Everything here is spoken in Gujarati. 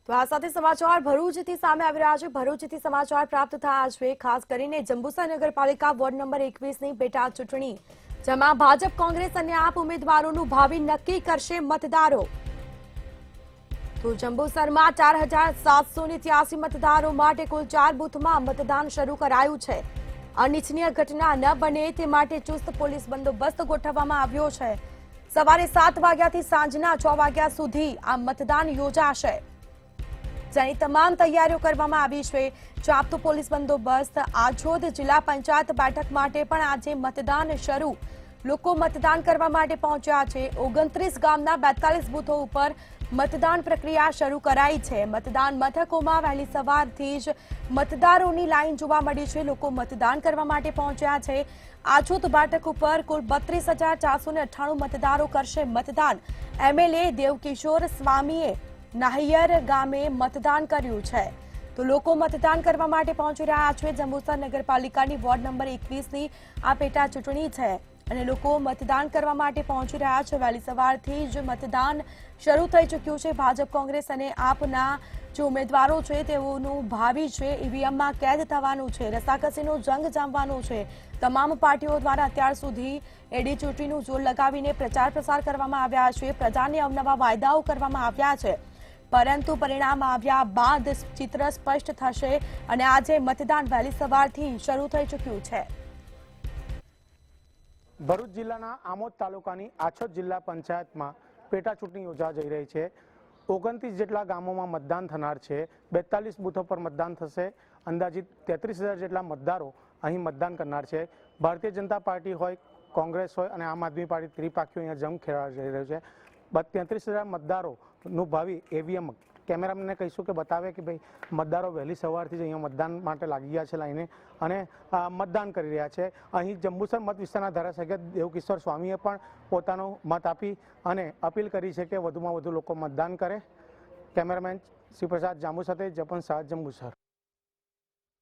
તો આ સાથે સમાચાર ભરૂચથી સામે આવી રહ્યા છે। ભરૂચથી સમાચાર પ્રાપ્ત થયા છે, ખાસ કરીને જંબુસર નગરપાલિકા વોર્ડ નંબર 21ની પેટા ચૂંટણી, જેમાં ભાજપ, કોંગ્રેસ અને આપ ઉમેદવારોનું ભાવિ નક્કી કરશે મતદારો। તો જંબુસરમાં 4783 મતદારો માટે કુલ 4 બૂથમાં મતદાન શરૂ કરાયું છે। અનિચ્છનીય ઘટના ન બને તે માટે ચુસ્ત પોલીસ બંદોબસ્ત ગોઠવવામાં આવ્યો છે। સવારે 7 વાગ્યાથી સાંજના 6 વાગ્યા સુધી આ મતદાન યોજાશે, જેની તમામ તૈયારીઓ કરવામાં આવી છે। ચાપતો પોલીસ બંદોબસ્ત। આછોદ જિલ્લા પંચાયત બેઠક માટે પણ આજે મતદાન શરૂ। લોકો મતદાન કરવા માટે પહોંચ્યા છે। 29 ગામના 42 બૂથો ઉપર મતદાન પ્રક્રિયા શરૂ કરાઈ છે। મતદાન મથકોમાં વહેલી સવારથી જ મતદારોની લાઈન જોવા મળી છે। લોકો મતદાન કરવા માટે પહોંચ્યા છે। આછોદ બેઠક ઉપર કુલ 32,498 મતદારો કરશે મતદાન। એમએલએ દેવકિશોર સ્વામીએ નાહિયર ગામે મતદાન કર્યું છે। તો લોકો મતદાન કરવા માટે પહોંચી રહ્યા છે। જંબુસર નગરપાલિકાની વોર્ડ નંબર 21ની આ પેટા ચૂંટણી છે અને લોકો મતદાન કરવા માટે પહોંચી રહ્યા છે। વહેલી સવારથી જ મતદાન શરૂ થઈ ચૂક્યું છે। ભાજપ, કોંગ્રેસ અને આપના જે ઉમેદવારો છે તેઓનું ભાવિ છે ઈવીએમમાં કેદ થવાનું છે। રસાકસીનો જંગ જામવાનો છે। તમામ પાર્ટીઓ દ્વારા અત્યાર સુધી એડી ચૂંટણીનું જોર લગાવીને પ્રચાર પ્રસાર કરવામાં આવ્યા છે। પ્રજાને અવનવા વાયદાઓ કરવામાં આવ્યા છે, પરંતુ પરિણામ આવ્યા બાદ ચિત્ર સ્પષ્ટ થશે અને આજે મતદાન વહેલી સવારથી શરૂ થઈ ચૂક્યું છે। ભરૂચ જિલ્લાના આમોદ તાલુકાની આછોદ જિલ્લા પંચાયતમાં પેટા ચૂંટણી યોજાવા જઈ રહી છે। 29 જેટલા ગામોમાં મતદાન થનાર છે। 42 બૂથો પર મતદાન થશે। અંદાજિત 33,000 જેટલા મતદારો અહીં મતદાન કરનાર છે। ભારતીય જનતા પાર્ટી હોય, કોંગ્રેસ હોય અને આમ આદમી પાર્ટી ત્રિપાખીઓ અહીંયા જંગ ખેલાવા જઈ રહ્યો છે। 33,000 મતદારોનું ભાવિ ઈવીએમ કેમેરામેનને કહીશું કે બતાવે કે ભાઈ મતદારો વહેલી સવારથી જ અહીંયા મતદાન માટે લાગી ગયા છે લાઈને અને મતદાન કરી રહ્યા છે। અહીં જંબુસર મત વિસ્તારના ધારાસભ્ય દેવકિશોર સ્વામીએ પણ પોતાનો મત આપી અને અપીલ કરી છે કે વધુમાં વધુ લોકો મતદાન કરે। કેમેરામેન શિવપ્રસાદ જાંબુ સાથે જપન શાહ, જંબુસર।